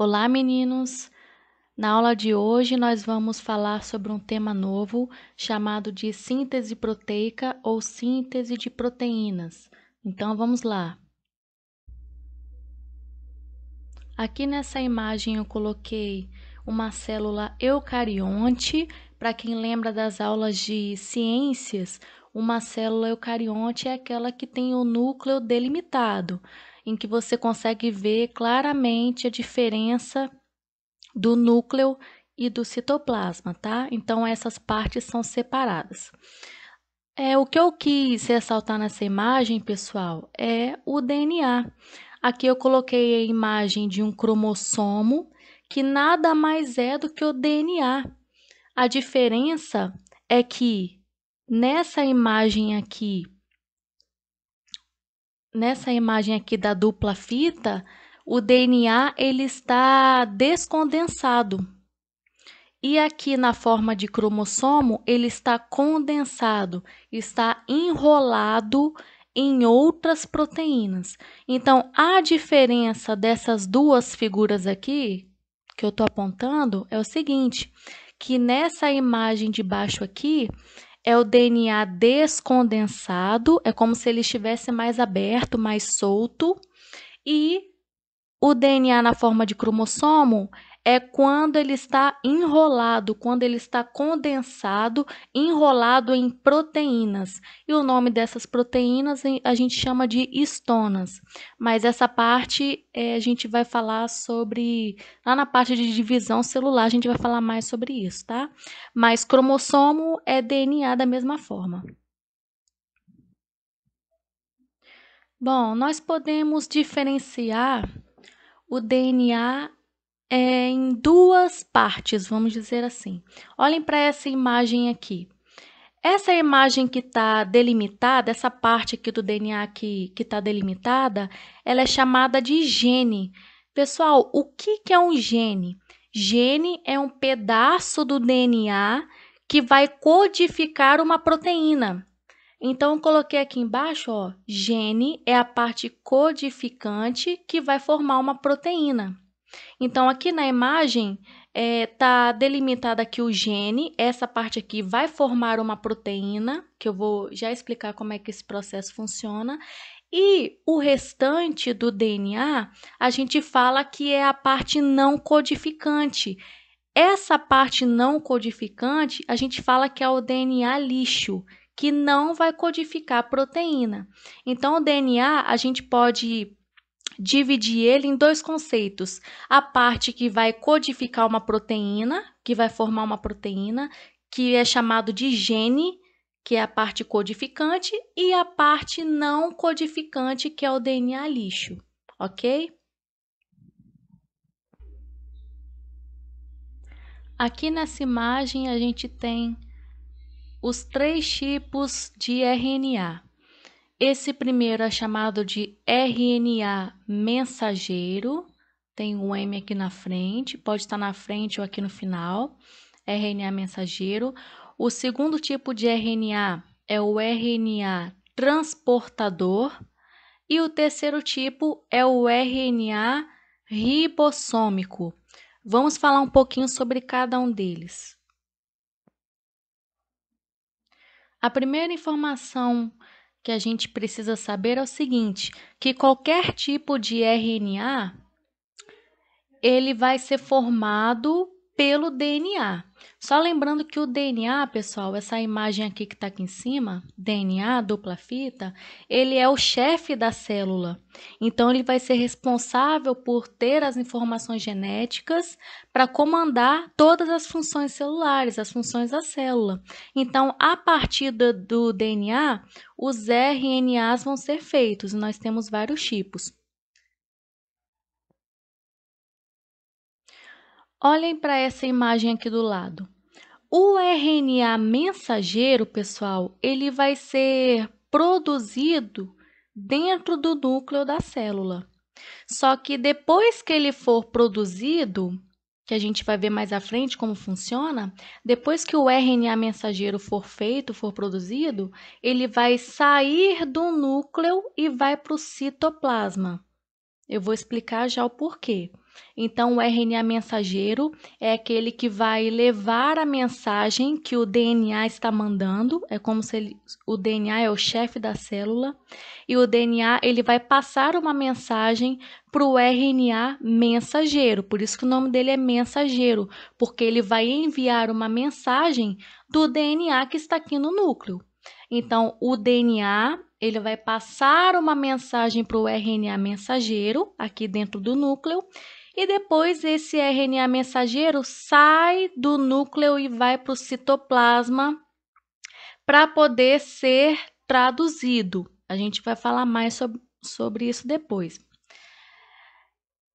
Olá, meninos! Na aula de hoje, nós vamos falar sobre um tema novo chamado de síntese proteica ou síntese de proteínas. Então, vamos lá. Aqui nessa imagem eu coloquei uma célula eucarionte. Para quem lembra das aulas de ciências, uma célula eucarionte é aquela que tem o núcleo delimitado, em que você consegue ver claramente a diferença do núcleo e do citoplasma, tá? Então, essas partes são separadas. O que eu quis ressaltar nessa imagem, pessoal, é o DNA. Aqui eu coloquei a imagem de um cromossomo, que nada mais é do que o DNA. A diferença é que nessa imagem aqui da dupla fita, o DNA ele está descondensado. E aqui na forma de cromossomo, ele está condensado, está enrolado em outras proteínas. Então, a diferença dessas duas figuras aqui, que eu estou apontando, é o seguinte, que nessa imagem de baixo aqui, é o DNA descondensado, é como se ele estivesse mais aberto, mais solto, e o DNA na forma de cromossomo é quando ele está enrolado, quando ele está condensado, enrolado em proteínas. E o nome dessas proteínas a gente chama de histonas. Mas essa parte a gente vai falar sobre, lá na parte de divisão celular, a gente vai falar mais sobre isso, tá? Mas cromossomo é DNA da mesma forma. Bom, nós podemos diferenciar o DNA em duas partes, vamos dizer assim. Olhem para essa imagem aqui. Essa imagem que está delimitada, essa parte aqui do DNA que está delimitada, ela é chamada de gene. Pessoal, o que é um gene? Gene é um pedaço do DNA que vai codificar uma proteína. Então, eu coloquei aqui embaixo, ó, gene é a parte codificante que vai formar uma proteína. Então, aqui na imagem, está delimitado aqui o gene, essa parte aqui vai formar uma proteína, que eu vou já explicar como é que esse processo funciona, e o restante do DNA, a gente fala que é a parte não codificante. Essa parte não codificante, a gente fala que é o DNA lixo, que não vai codificar a proteína. Então, o DNA, a gente pode dividir ele em dois conceitos. A parte que vai codificar uma proteína, que vai formar uma proteína, que é chamado de gene, que é a parte codificante, e a parte não codificante, que é o DNA lixo, ok? Aqui nessa imagem a gente tem os três tipos de RNA. Esse primeiro é chamado de RNA mensageiro, tem um M aqui na frente, pode estar na frente ou aqui no final, RNA mensageiro. O segundo tipo de RNA é o RNA transportador e o terceiro tipo é o RNA ribossômico. Vamos falar um pouquinho sobre cada um deles. A primeira informação que a gente precisa saber é o seguinte, que qualquer tipo de RNA, ele vai ser formado pelo DNA. Só lembrando que o DNA, pessoal, essa imagem aqui que está aqui em cima, DNA, dupla fita, ele é o chefe da célula. Então, ele vai ser responsável por ter as informações genéticas para comandar todas as funções celulares, as funções da célula. Então, a partir do DNA, os RNAs vão ser feitos, e nós temos vários tipos. Olhem para essa imagem aqui do lado. O RNA mensageiro, pessoal, ele vai ser produzido dentro do núcleo da célula. Só que depois que ele for produzido, que a gente vai ver mais à frente como funciona, depois que o RNA mensageiro for feito, for produzido, ele vai sair do núcleo e vai para o citoplasma. Eu vou explicar já o porquê. Então, o RNA mensageiro é aquele que vai levar a mensagem que o DNA está mandando. É como se o DNA é o chefe da célula. E o DNA ele vai passar uma mensagem para o RNA mensageiro. Por isso que o nome dele é mensageiro, porque ele vai enviar uma mensagem do DNA que está aqui no núcleo. Então, o DNA ele vai passar uma mensagem para o RNA mensageiro, aqui dentro do núcleo, e depois esse RNA mensageiro sai do núcleo e vai para o citoplasma para poder ser traduzido. A gente vai falar mais sobre isso depois.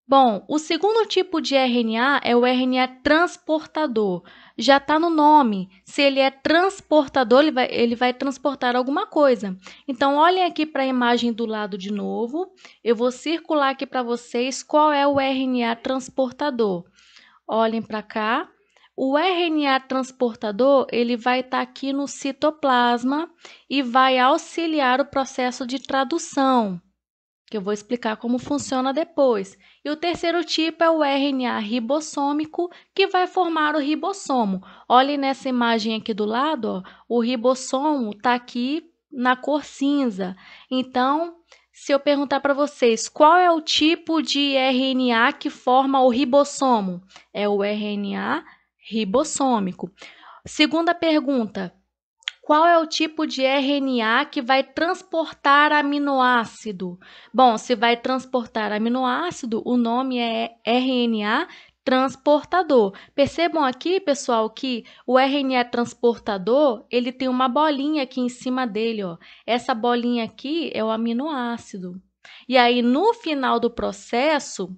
Bom, o segundo tipo de RNA é o RNA transportador. Já está no nome. Se ele é transportador, ele vai transportar alguma coisa. Então, olhem aqui para a imagem do lado de novo. Eu vou circular aqui para vocês qual é o RNA transportador. Olhem para cá. O RNA transportador, ele vai estar aqui no citoplasma e vai auxiliar o processo de tradução, que eu vou explicar como funciona depois. E o terceiro tipo é o RNA ribossômico, que vai formar o ribossomo. Olhem nessa imagem aqui do lado, ó, o ribossomo está aqui na cor cinza. Então, se eu perguntar para vocês qual é o tipo de RNA que forma o ribossomo, é o RNA ribossômico. Segunda pergunta. Qual é o tipo de RNA que vai transportar aminoácido? Bom, se vai transportar aminoácido, o nome é RNA transportador. Percebam aqui, pessoal, que o RNA transportador, ele tem uma bolinha aqui em cima dele, ó. Essa bolinha aqui é o aminoácido. E aí, no final do processo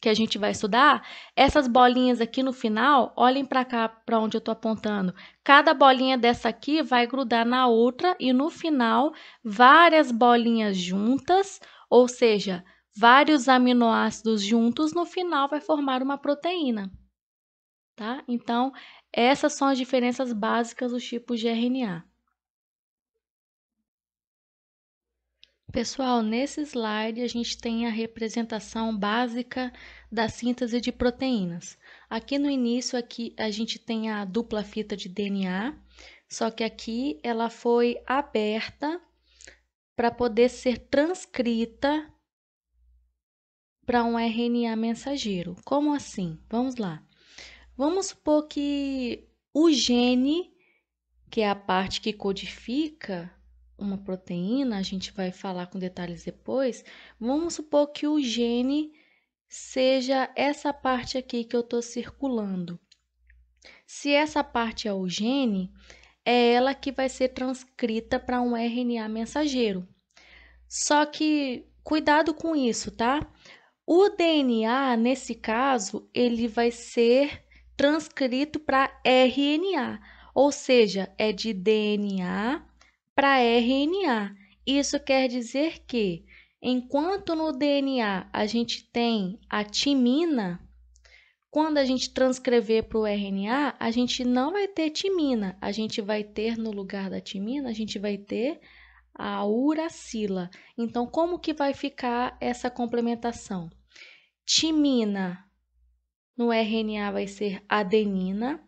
que a gente vai estudar, essas bolinhas aqui no final, olhem para cá, para onde eu estou apontando. Cada bolinha dessa aqui vai grudar na outra e no final, várias bolinhas juntas, ou seja, vários aminoácidos juntos, no final vai formar uma proteína. Tá? Então, essas são as diferenças básicas dos tipos de RNA. Pessoal, nesse slide a gente tem a representação básica da síntese de proteínas. Aqui no início aqui a gente tem a dupla fita de DNA, só que aqui ela foi aberta para poder ser transcrita para um RNA mensageiro. Como assim? Vamos lá. Vamos supor que o gene, que é a parte que codifica uma proteína, a gente vai falar com detalhes depois. Vamos supor que o gene seja essa parte aqui que eu estou circulando. Se essa parte é o gene, é ela que vai ser transcrita para um RNA mensageiro. Só que cuidado com isso, tá? O DNA, nesse caso, ele vai ser transcrito para RNA, ou seja, é de DNA para RNA. Isso quer dizer que, enquanto no DNA a gente tem a timina, quando a gente transcrever para o RNA, a gente não vai ter timina, a gente vai ter, no lugar da timina, a gente vai ter a uracila. Então, como que vai ficar essa complementação? Timina no RNA vai ser adenina.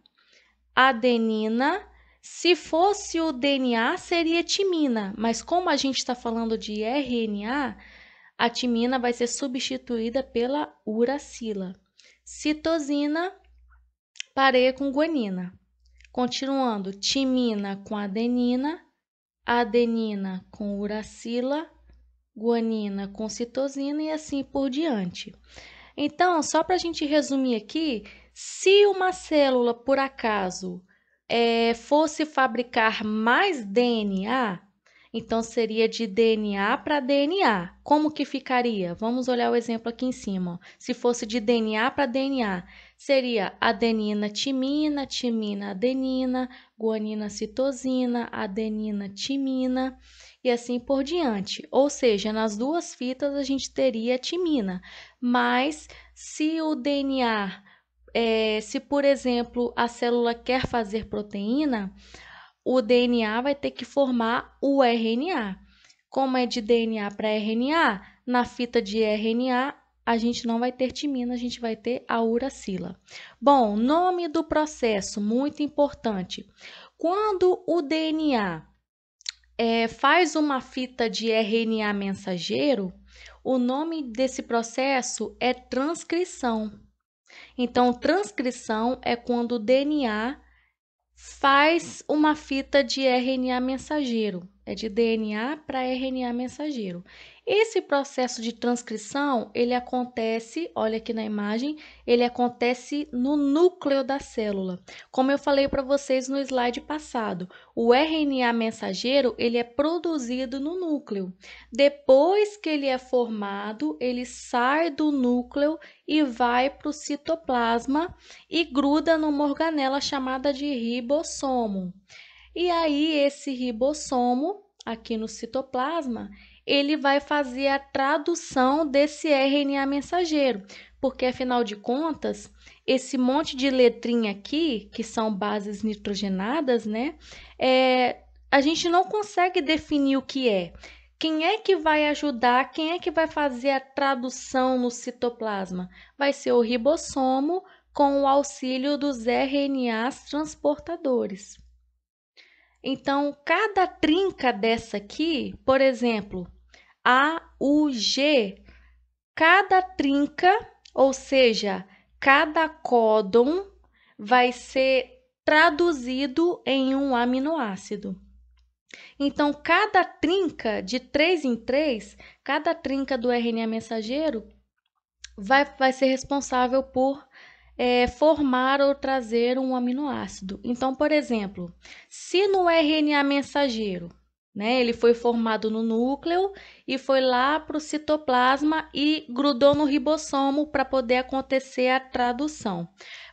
Adenina, se fosse o DNA, seria timina, mas como a gente está falando de RNA, a timina vai ser substituída pela uracila. Citosina, pareia com guanina. Continuando, timina com adenina, adenina com uracila, guanina com citosina e assim por diante. Então, só para a gente resumir aqui, se uma célula, por acaso, fosse fabricar mais DNA, então seria de DNA para DNA. Como que ficaria? Vamos olhar o exemplo aqui em cima. Ó. Se fosse de DNA para DNA, seria adenina, timina, timina, adenina, guanina, citosina, adenina, timina e assim por diante. Ou seja, nas duas fitas a gente teria timina, mas se o DNA, se por exemplo a célula quer fazer proteína, o DNA vai ter que formar o RNA. Como é de DNA para RNA, na fita de RNA a gente não vai ter timina, a gente vai ter a uracila. Bom, nome do processo, muito importante. Quando o DNA faz uma fita de RNA mensageiro, o nome desse processo é transcrição. Então, transcrição é quando o DNA faz uma fita de RNA mensageiro. É de DNA para RNA mensageiro. Esse processo de transcrição, ele acontece, olha aqui na imagem, ele acontece no núcleo da célula. Como eu falei para vocês no slide passado, o RNA mensageiro, ele é produzido no núcleo. Depois que ele é formado, ele sai do núcleo e vai para o citoplasma e gruda numa organela chamada de ribossomo. E aí, esse ribossomo, aqui no citoplasma, ele vai fazer a tradução desse RNA mensageiro, porque afinal de contas, esse monte de letrinha aqui, que são bases nitrogenadas, né? A gente não consegue definir o que é. Quem é que vai ajudar? Quem é que vai fazer a tradução no citoplasma? Vai ser o ribossomo com o auxílio dos RNAs transportadores. Então, cada trinca dessa aqui, por exemplo, AUG, cada trinca, ou seja, cada códon vai ser traduzido em um aminoácido. Então, cada trinca, de 3 em 3, cada trinca do RNA mensageiro vai ser responsável por formar ou trazer um aminoácido. Então, por exemplo, se no RNA mensageiro, né, ele foi formado no núcleo e foi lá para o citoplasma e grudou no ribossomo para poder acontecer a tradução.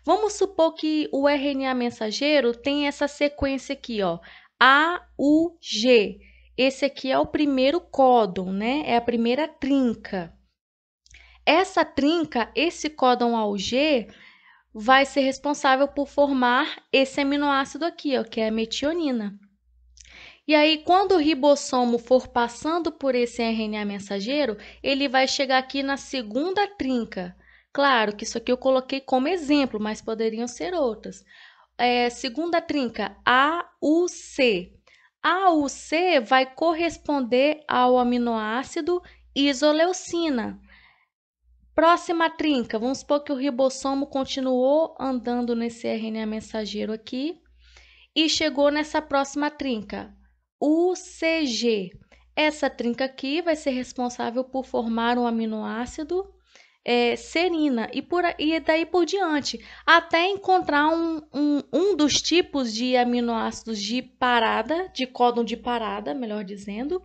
Vamos supor que o RNA mensageiro tem essa sequência aqui, ó, AUG. Esse aqui é o primeiro códon, né? É a primeira trinca. Essa trinca, esse códon AUG, vai ser responsável por formar esse aminoácido aqui, ó, que é a metionina. E aí, quando o ribossomo for passando por esse RNA mensageiro, ele vai chegar aqui na segunda trinca. Claro que isso aqui eu coloquei como exemplo, mas poderiam ser outras. Segunda trinca, AUC. AUC vai corresponder ao aminoácido isoleucina. Próxima trinca, vamos supor que o ribossomo continuou andando nesse RNA mensageiro aqui e chegou nessa próxima trinca, UCG. Essa trinca aqui vai ser responsável por formar um aminoácido serina e daí por diante, até encontrar um dos tipos de aminoácidos de parada, de códon de parada, melhor dizendo,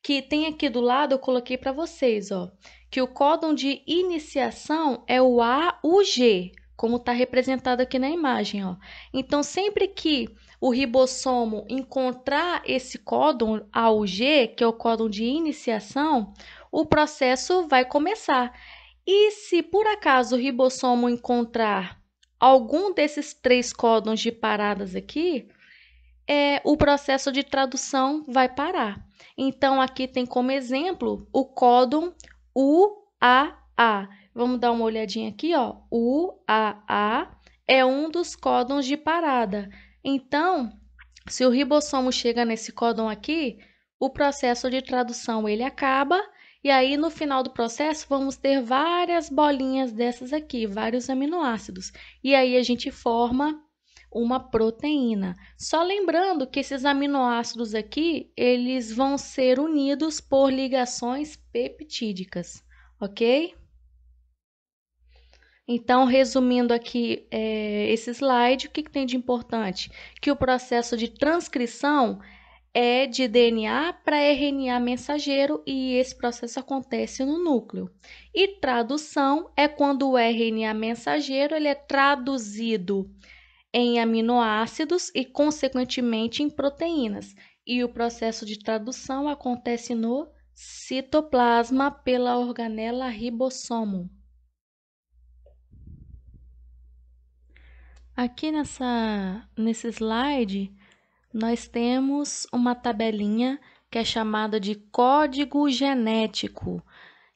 que tem aqui do lado, eu coloquei para vocês, ó, que o códon de iniciação é o AUG, como está representado aqui na imagem, ó. Então, sempre que o ribossomo encontrar esse códon AUG, que é o códon de iniciação, o processo vai começar. E se por acaso o ribossomo encontrar algum desses 3 códons de paradas aqui, o processo de tradução vai parar. Então, aqui tem como exemplo o códon UAA. Vamos dar uma olhadinha aqui, ó. UAA é um dos códons de parada. Então, se o ribossomo chega nesse códon aqui, o processo de tradução ele acaba, e aí no final do processo vamos ter várias bolinhas dessas aqui, vários aminoácidos. E aí a gente forma uma proteína. Só lembrando que esses aminoácidos aqui, eles vão ser unidos por ligações peptídicas, ok? Então, resumindo aqui esse slide, o que tem de importante? Que o processo de transcrição é de DNA para RNA mensageiro e esse processo acontece no núcleo. E tradução é quando o RNA mensageiro ele é traduzido em aminoácidos e, consequentemente, em proteínas. E o processo de tradução acontece no citoplasma pela organela ribossomo. Aqui nesse slide, nós temos uma tabelinha que é chamada de código genético,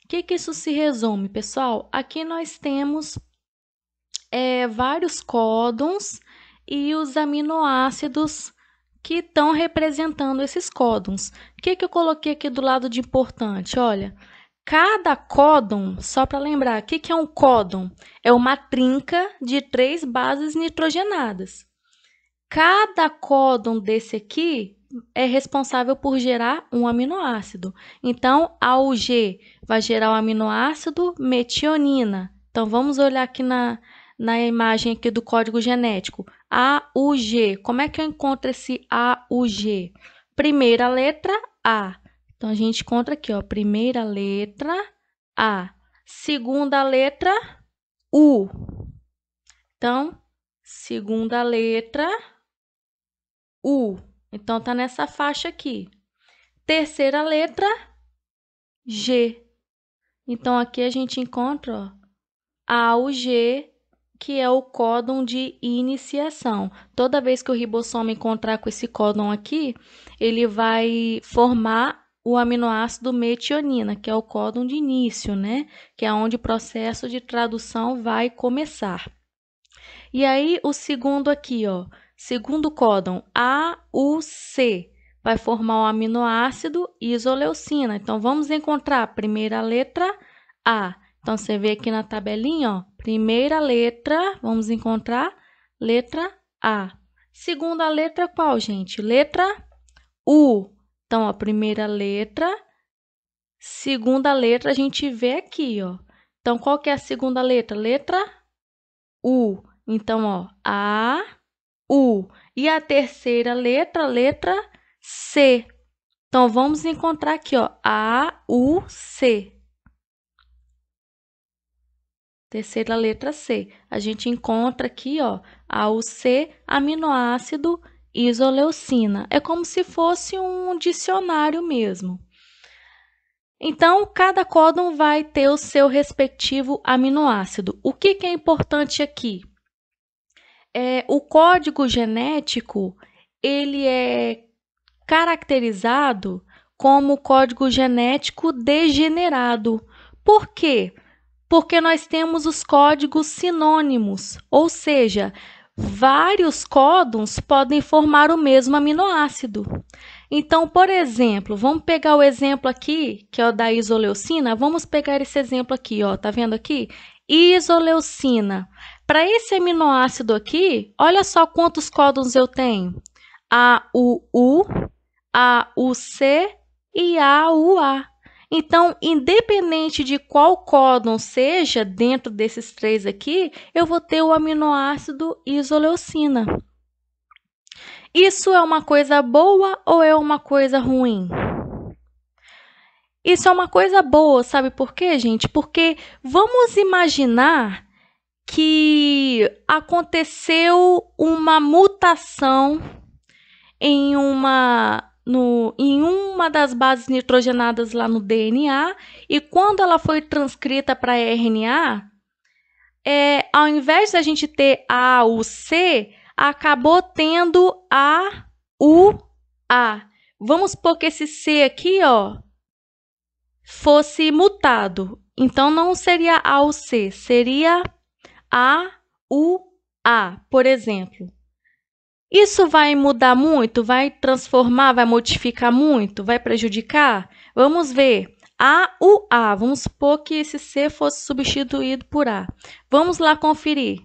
que isso se resume, pessoal? Aqui nós temos vários códons e os aminoácidos que estão representando esses códons. O que eu coloquei aqui do lado de importante? Olha, cada códon, só para lembrar, o que é um códon? É uma trinca de 3 bases nitrogenadas. Cada códon desse aqui é responsável por gerar um aminoácido. Então, a UG vai gerar o aminoácido metionina. Então, vamos olhar aqui na imagem aqui do código genético. AUG. Como é que eu encontro esse AUG? Primeira letra A. Então, a gente encontra aqui, ó, primeira letra A. Segunda letra U. Então, segunda letra U. Então, tá nessa faixa aqui. Terceira letra G. Então, aqui a gente encontra, ó, AUG, que é o códon de iniciação. Toda vez que o ribossomo encontrar com esse códon aqui, ele vai formar o aminoácido metionina, que é o códon de início, né? Que é onde o processo de tradução vai começar. E aí, o segundo aqui, ó, segundo códon, AUC, vai formar o aminoácido isoleucina. Então, vamos encontrar a primeira letra A. Então, você vê aqui na tabelinha, ó, primeira letra, vamos encontrar letra A. Segunda letra qual, gente? Letra U. Então, a primeira letra, segunda letra a gente vê aqui, ó. Então, qual que é a segunda letra? Letra U. Então, ó, A, U. E a terceira letra, letra C. Então, vamos encontrar aqui, ó, A, U, C. Terceira letra C. A gente encontra aqui, ó, AUC, aminoácido isoleucina. É como se fosse um dicionário mesmo. Então, cada códon vai ter o seu respectivo aminoácido. O que é importante aqui? O código genético, ele é caracterizado como código genético degenerado. Por quê? Porque nós temos os códigos sinônimos, ou seja, vários códons podem formar o mesmo aminoácido. Então, por exemplo, vamos pegar o exemplo aqui, que é o da isoleucina. Vamos pegar esse exemplo aqui, ó, tá vendo aqui? Isoleucina. Para esse aminoácido aqui, olha só quantos códons eu tenho. AUU, AUC e AUA. Então, independente de qual códon seja dentro desses 3 aqui, eu vou ter o aminoácido isoleucina. Isso é uma coisa boa ou é uma coisa ruim? Isso é uma coisa boa, sabe por quê, gente? Porque vamos imaginar que aconteceu uma mutação em uma das bases nitrogenadas lá no DNA, e quando ela foi transcrita para RNA, ao invés de a gente ter A, U, C, acabou tendo A, U, A. Vamos supor que esse C aqui, ó, fosse mutado. Então, não seria A, U, C, seria A, U, A, por exemplo. Isso vai mudar muito? Vai transformar? Vai modificar muito? Vai prejudicar? Vamos ver. A, U, A. Vamos supor que esse C fosse substituído por A. Vamos lá conferir.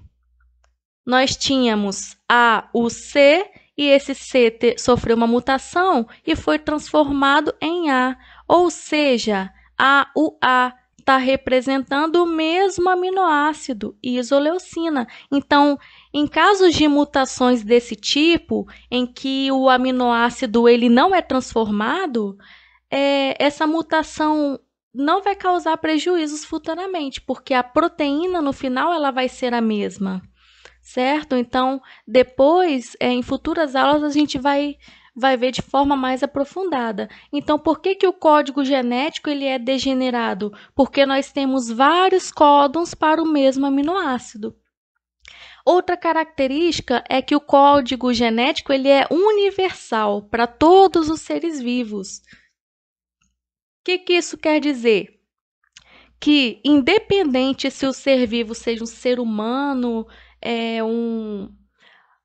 Nós tínhamos A, U, C, e esse C sofreu uma mutação e foi transformado em A. Ou seja, A, U, A está representando o mesmo aminoácido, isoleucina. Então, em casos de mutações desse tipo, em que o aminoácido ele não é transformado, essa mutação não vai causar prejuízos futuramente, porque a proteína no final ela vai ser a mesma, certo? Então, depois, em futuras aulas, a gente vai ver de forma mais aprofundada. Então, por que o código genético ele é degenerado? Porque nós temos vários códons para o mesmo aminoácido. Outra característica é que o código genético ele é universal para todos os seres vivos. O que isso quer dizer? que, independente se o ser vivo seja um ser humano,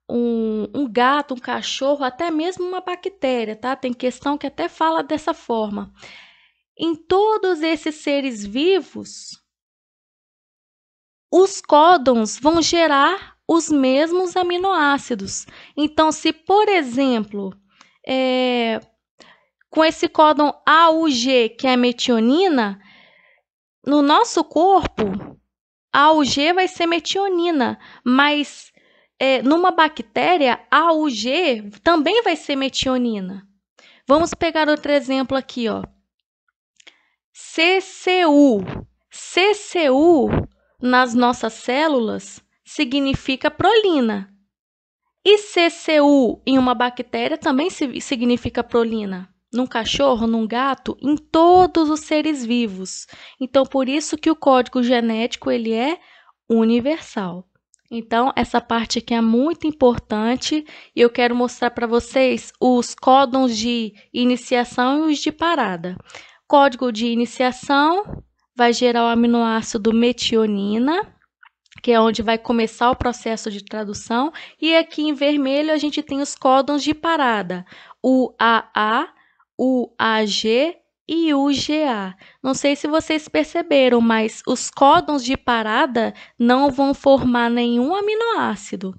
um gato, um cachorro, até mesmo uma bactéria, tá? Tem questão que até fala dessa forma. Em todos esses seres vivos, os códons vão gerar os mesmos aminoácidos. Então, se, por exemplo, com esse códon AUG, que é a metionina, no nosso corpo, a AUG vai ser metionina, mas numa bactéria, a AUG também vai ser metionina. Vamos pegar outro exemplo aqui, ó. CCU. CCU, nas nossas células, significa prolina. E CCU em uma bactéria também significa prolina. Num cachorro, num gato, em todos os seres vivos. Então, por isso que o código genético ele é universal. Então, essa parte aqui é muito importante e eu quero mostrar para vocês os códons de iniciação e os de parada. Código de iniciação vai gerar o aminoácido metionina, que é onde vai começar o processo de tradução. E aqui em vermelho a gente tem os códons de parada, o AA, o AG e o GA. Não sei se vocês perceberam, mas os códons de parada não vão formar nenhum aminoácido,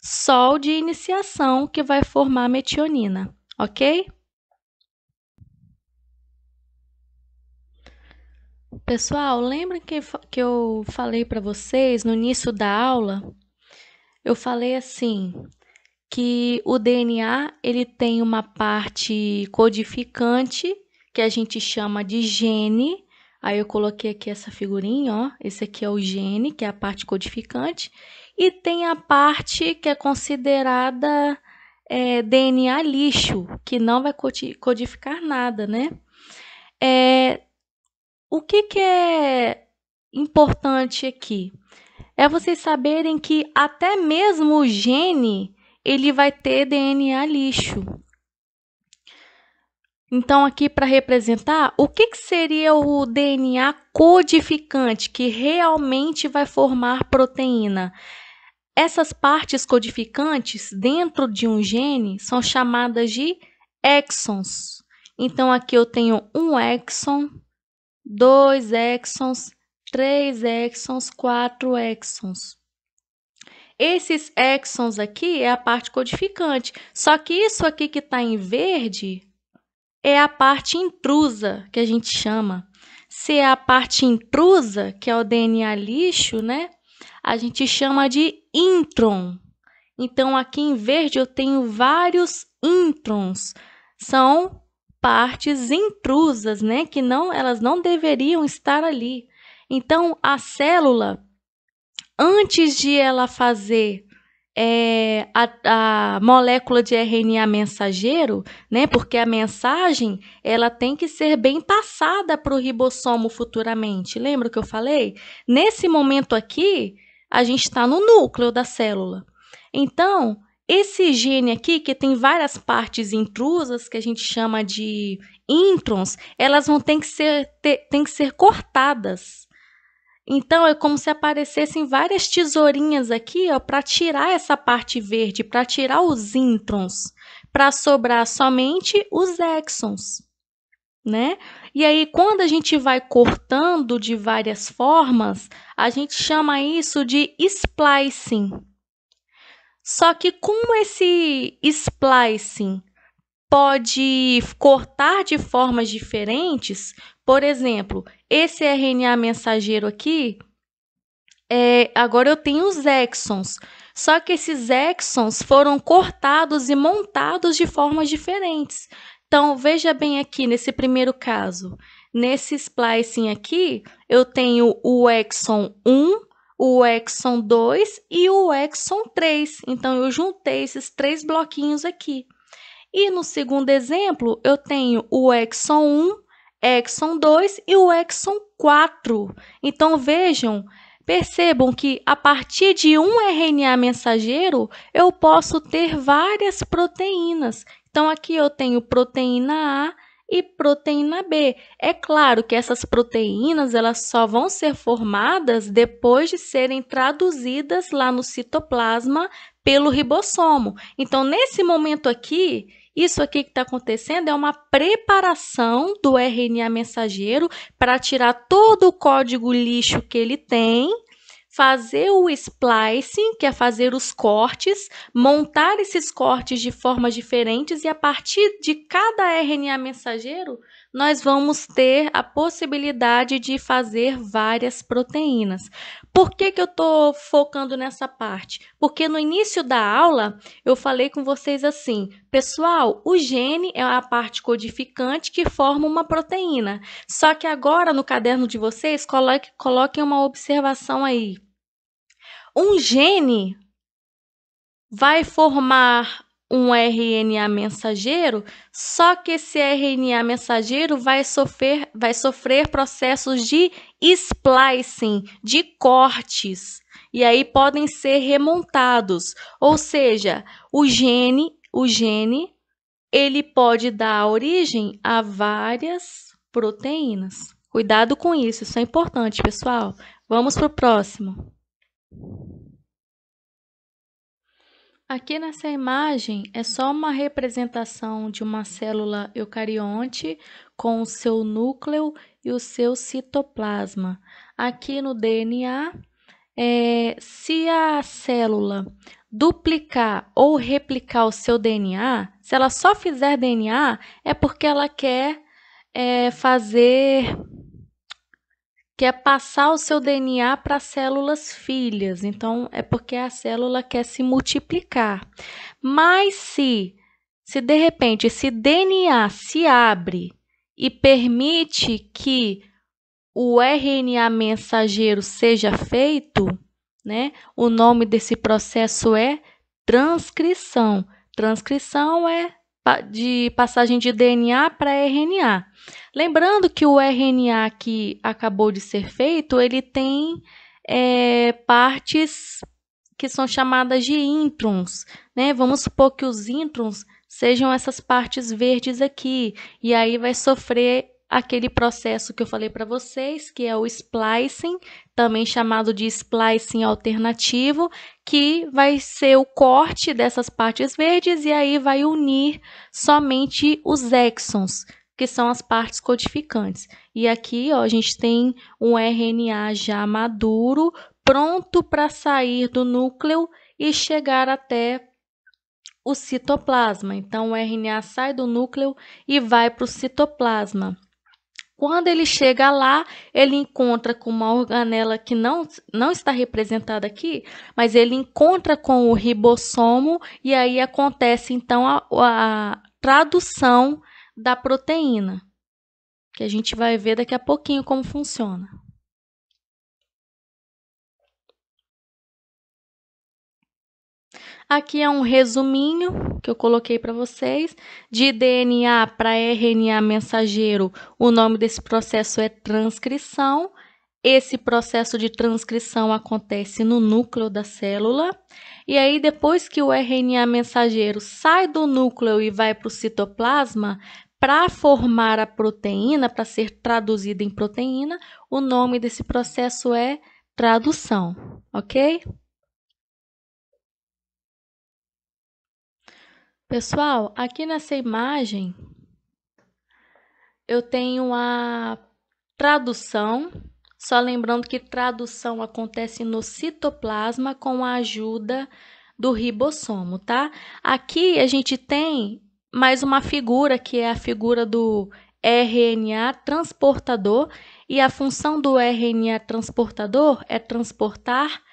só o de iniciação que vai formar a metionina, ok? Pessoal, lembra que eu falei para vocês no início da aula? Eu falei assim, que o DNA ele tem uma parte codificante, que a gente chama de gene. Aí eu coloquei aqui essa figurinha, ó. Esse aqui é o gene, que é a parte codificante. E tem a parte que é considerada DNA lixo, que não vai codificar nada, né? O que é importante aqui? É vocês saberem que até mesmo o gene ele vai ter DNA lixo. Então, aqui para representar, o que seria o DNA codificante que realmente vai formar proteína? Essas partes codificantes dentro de um gene são chamadas de exons. Então, aqui eu tenho um exon, 2 exons, 3 exons, 4 exons. Esses exons aqui é a parte codificante. Só que isso aqui que está em verde é a parte intrusa, que a gente chama. Se é a parte intrusa, que é o DNA lixo, né? A gente chama de intron. Então, aqui em verde eu tenho vários introns. São partes intrusas, né? Que elas não deveriam estar ali. Então, a célula, antes de ela fazer a molécula de RNA mensageiro, né? Porque a mensagem ela tem que ser bem passada para o ribossomo futuramente. Lembra que eu falei? Nesse momento aqui, a gente está no núcleo da célula. Então, esse gene aqui, que tem várias partes intrusas, que a gente chama de introns, elas vão ter que ser cortadas. Então, é como se aparecessem várias tesourinhas aqui, ó, para tirar essa parte verde, para tirar os introns, para sobrar somente os exons, né? E aí, quando a gente vai cortando de várias formas, a gente chama isso de splicing. Só que como esse splicing pode cortar de formas diferentes, por exemplo, esse RNA mensageiro aqui, agora eu tenho os exons, só que esses exons foram cortados e montados de formas diferentes. Então, veja bem aqui nesse primeiro caso, nesse splicing aqui, eu tenho o exon 1, o exon 2 e o exon 3. Então, eu juntei esses 3 bloquinhos aqui. E no segundo exemplo, eu tenho o exon 1, exon 2 e o exon 4. Então, percebam que a partir de um RNA mensageiro, eu posso ter várias proteínas. Então, aqui eu tenho proteína A e proteína B. É claro que essas proteínas elas só vão ser formadas depois de serem traduzidas lá no citoplasma pelo ribossomo. Então, nesse momento aqui, isso aqui que está acontecendo é uma preparação do RNA mensageiro para tirar todo o código lixo que ele tem, fazer o splicing, que é fazer os cortes, montar esses cortes de formas diferentes e a partir de cada RNA mensageiro, nós vamos ter a possibilidade de fazer várias proteínas. Por que eu estou focando nessa parte? Porque no início da aula eu falei com vocês assim, pessoal, o gene é a parte codificante que forma uma proteína. Só que agora no caderno de vocês, coloquem uma observação aí. Um gene vai formar um RNA mensageiro, só que esse RNA mensageiro vai sofrer processos de splicing, de cortes, e aí podem ser remontados. Ou seja, o gene, ele pode dar origem a várias proteínas. Cuidado com isso, isso é importante, pessoal. Vamos para o próximo. Aqui nessa imagem é só uma representação de uma célula eucarionte com o seu núcleo e o seu citoplasma. Aqui no DNA, se a célula duplicar ou replicar o seu DNA, se ela só fizer DNA, é porque ela quer quer passar o seu DNA para células filhas. Então, é porque a célula quer se multiplicar. Mas se de repente esse DNA se abre e permite que o RNA mensageiro seja feito, né? O nome desse processo é transcrição. Transcrição é de passagem de DNA para RNA. Lembrando que o RNA que acabou de ser feito, ele tem partes que são chamadas de introns, né? Vamos supor que os introns sejam essas partes verdes aqui, e aí vai sofrer aquele processo que eu falei para vocês, que é o splicing, também chamado de splicing alternativo, que vai ser o corte dessas partes verdes e aí vai unir somente os exons, que são as partes codificantes. E aqui, ó, a gente tem um RNA já maduro, pronto para sair do núcleo e chegar até o citoplasma. Então, o RNA sai do núcleo e vai para o citoplasma. Quando ele chega lá, ele encontra com uma organela que não está representada aqui, mas ele encontra com o ribossomo e aí acontece, então, a tradução da proteína, que a gente vai ver daqui a pouquinho como funciona. Aqui é um resuminho que eu coloquei para vocês. De DNA para RNA mensageiro, o nome desse processo é transcrição. Esse processo de transcrição acontece no núcleo da célula. E aí, depois que o RNA mensageiro sai do núcleo e vai para o citoplasma, para formar a proteína, para ser traduzida em proteína, o nome desse processo é tradução, ok? Pessoal, aqui nessa imagem eu tenho a tradução, só lembrando que tradução acontece no citoplasma com a ajuda do ribossomo, tá? Aqui a gente tem mais uma figura, que é a figura do RNA transportador, e a função do RNA transportador é transportar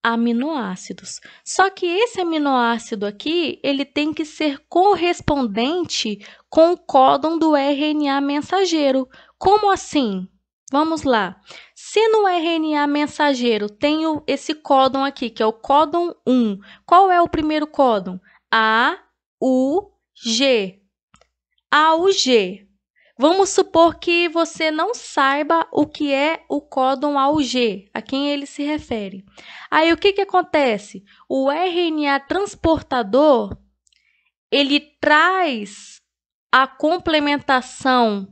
aminoácidos. Só que esse aminoácido aqui, ele tem que ser correspondente com o códon do RNA mensageiro. Como assim? Vamos lá. Se no RNA mensageiro tem esse códon aqui, que é o códon 1, qual é o primeiro códon? A, U, G. A, U, G. Vamos supor que você não saiba o que é o códon AUG, a quem ele se refere. Aí, o que acontece? O RNA transportador, ele traz a complementação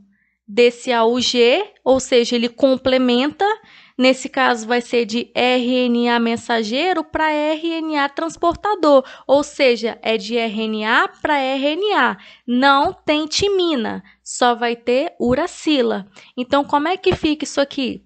desse AUG, ou seja, ele complementa. Nesse caso, vai ser de RNA mensageiro para RNA transportador, ou seja, é de RNA para RNA. Não tem timina, só vai ter uracila. Então, como é que fica isso aqui?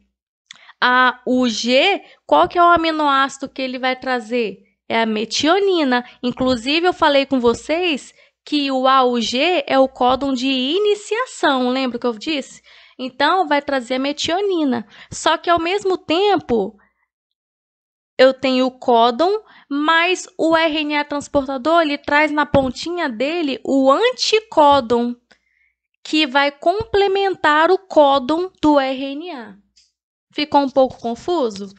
O G, qual que é o aminoácido que ele vai trazer? É a metionina. Inclusive, eu falei com vocês que o AUG é o códon de iniciação, lembra que eu disse? Então, vai trazer a metionina. Só que, ao mesmo tempo, eu tenho o códon, mas o RNA transportador, ele traz na pontinha dele o anticódon, que vai complementar o códon do RNA. Ficou um pouco confuso?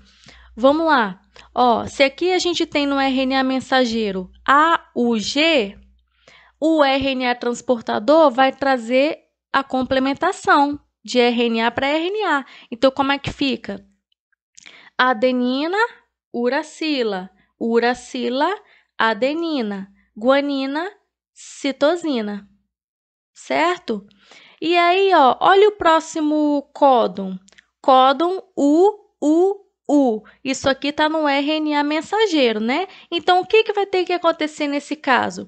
Vamos lá. Ó, se aqui a gente tem no RNA mensageiro AUG, o RNA transportador vai trazer a complementação de RNA para RNA. Então, como é que fica? Adenina, uracila. Uracila, adenina. Guanina, citosina. Certo? E aí, ó, olha o próximo códon. Códon U. Isso aqui está no RNA mensageiro, né? Então, o que vai ter que acontecer nesse caso?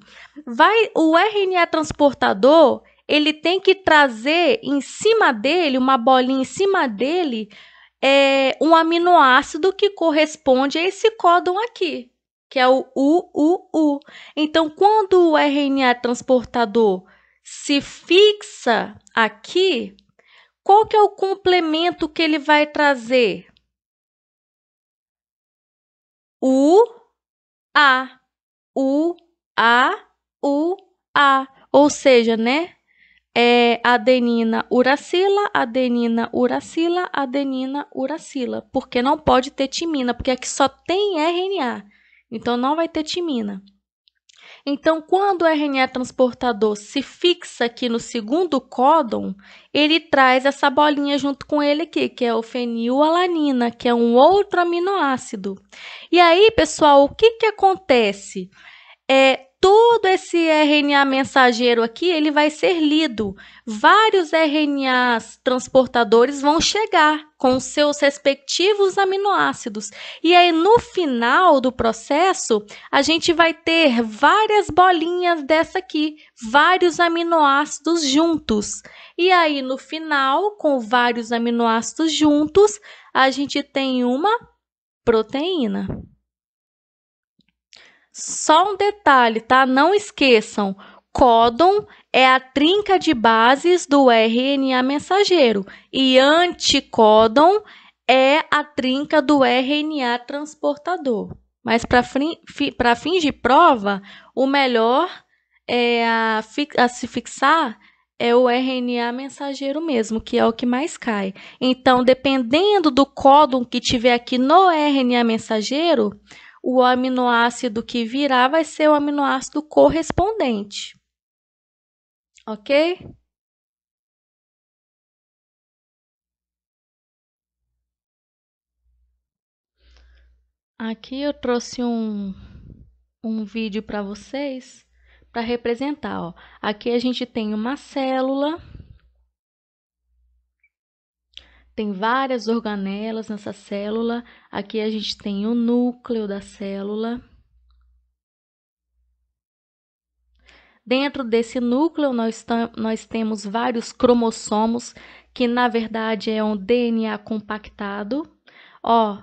O RNA transportador, ele tem que trazer em cima dele, uma bolinha em cima dele, um aminoácido que corresponde a esse códon aqui, que é o U. Então, quando o RNA transportador se fixa aqui, qual que é o complemento que ele vai trazer? A. Ou seja, né? Adenina, uracila, adenina, uracila, adenina, uracila. Porque não pode ter timina, porque aqui só tem RNA. Então, não vai ter timina. Então, quando o RNA transportador se fixa aqui no segundo códon, ele traz essa bolinha junto com ele aqui, que é o fenilalanina, que é um outro aminoácido. E aí, pessoal, o que acontece? Todo esse RNA mensageiro aqui, ele vai ser lido. Vários RNAs transportadores vão chegar com seus respectivos aminoácidos. E aí, no final do processo, a gente vai ter várias bolinhas dessa aqui, vários aminoácidos juntos. E aí, no final, com vários aminoácidos juntos, a gente tem uma proteína. Só um detalhe, tá? Não esqueçam, códon é a trinca de bases do RNA mensageiro e anticódon é a trinca do RNA transportador. Mas para fins de prova, o melhor a se fixar é o RNA mensageiro mesmo, que é o que mais cai. Então, dependendo do códon que tiver aqui no RNA mensageiro, o aminoácido que virá vai ser o aminoácido correspondente. Ok? Aqui eu trouxe um vídeo para vocês para representar. Ó. Aqui a gente tem uma célula. Tem várias organelas nessa célula. Aqui a gente tem o núcleo da célula. Dentro desse núcleo, nós temos vários cromossomos, que na verdade é um DNA compactado. Ó,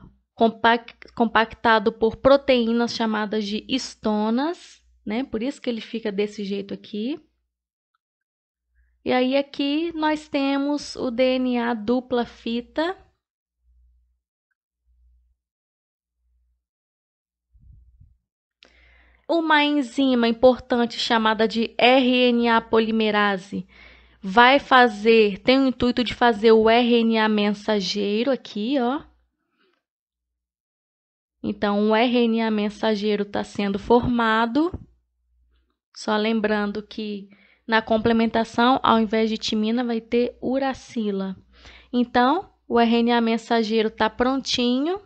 compactado por proteínas chamadas de histonas, né? Por isso que ele fica desse jeito aqui. E aí aqui nós temos o DNA dupla fita. Uma enzima importante chamada de RNA polimerase tem o intuito de fazer o RNA mensageiro aqui, ó. Então, o RNA mensageiro está sendo formado. Só lembrando que na complementação, ao invés de timina, vai ter uracila. Então, o RNA mensageiro está prontinho.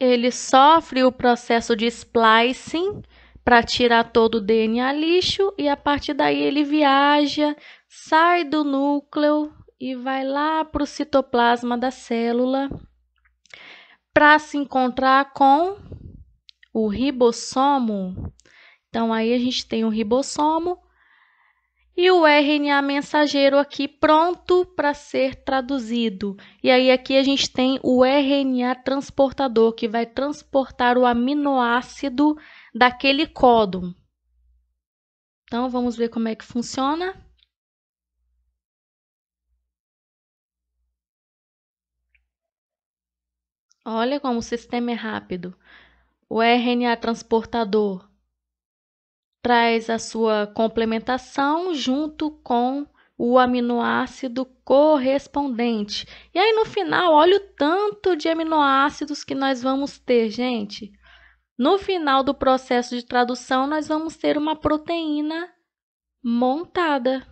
Ele sofre o processo de splicing para tirar todo o DNA lixo e a partir daí ele viaja, sai do núcleo e vai lá para o citoplasma da célula para se encontrar com o ribossomo. Então aí a gente tem o ribossomo e o RNA mensageiro aqui pronto para ser traduzido. E aí aqui a gente tem o RNA transportador, que vai transportar o aminoácido daquele códon. Então vamos ver como é que funciona. Olha como o sistema é rápido. O RNA transportador traz a sua complementação junto com o aminoácido correspondente. E aí no final, olha o tanto de aminoácidos que nós vamos ter, gente. No final do processo de tradução, nós vamos ter uma proteína montada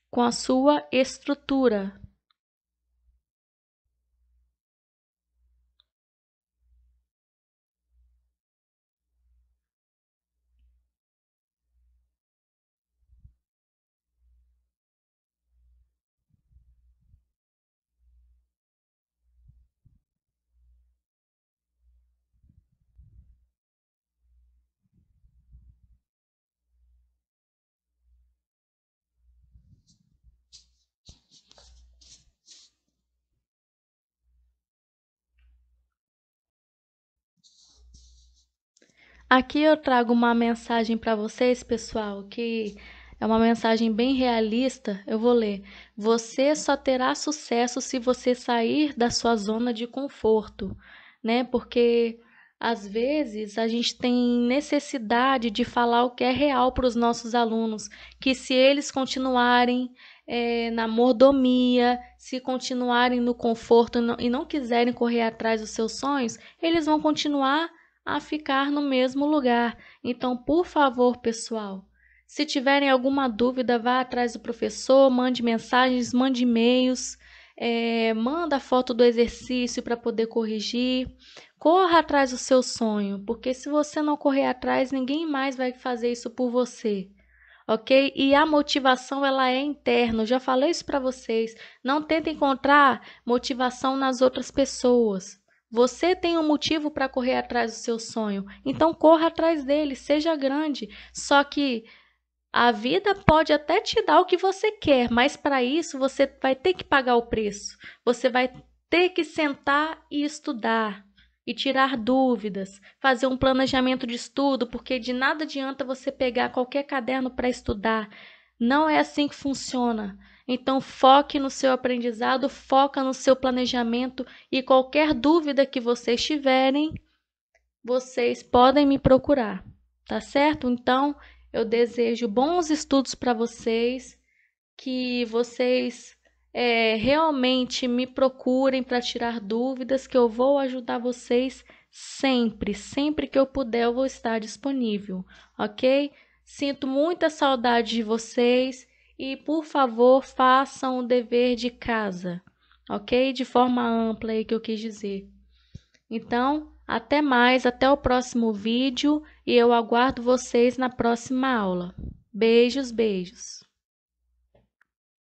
com a sua estrutura. Aqui eu trago uma mensagem para vocês, pessoal, que é uma mensagem bem realista. Eu vou ler. Você só terá sucesso se você sair da sua zona de conforto, né? Porque às vezes a gente tem necessidade de falar o que é real para os nossos alunos, que se eles continuarem na mordomia, se continuarem no conforto e não quiserem correr atrás dos seus sonhos, eles vão continuar a ficar no mesmo lugar. Então, por favor, pessoal, se tiverem alguma dúvida, vá atrás do professor, mande mensagens, mande e-mails, manda a foto do exercício para poder corrigir. Corra atrás do seu sonho, porque se você não correr atrás, ninguém mais vai fazer isso por você. Ok? E a motivação ela é interna. Eu já falei isso para vocês. Não tenta encontrar motivação nas outras pessoas. Você tem um motivo para correr atrás do seu sonho, então corra atrás dele, seja grande. Só que a vida pode até te dar o que você quer, mas para isso você vai ter que pagar o preço. Você vai ter que sentar e estudar e tirar dúvidas, fazer um planejamento de estudo, porque de nada adianta você pegar qualquer caderno para estudar. Não é assim que funciona. Então foque no seu aprendizado, foca no seu planejamento e qualquer dúvida que vocês tiverem, vocês podem me procurar, tá certo? Então, eu desejo bons estudos para vocês, que vocês realmente me procurem para tirar dúvidas, que eu vou ajudar vocês sempre, sempre que eu puder, eu vou estar disponível, ok? Sinto muita saudade de vocês e, por favor, façam o dever de casa, ok? De forma ampla aí que eu quis dizer. Então, até mais, até o próximo vídeo e eu aguardo vocês na próxima aula. Beijos, beijos.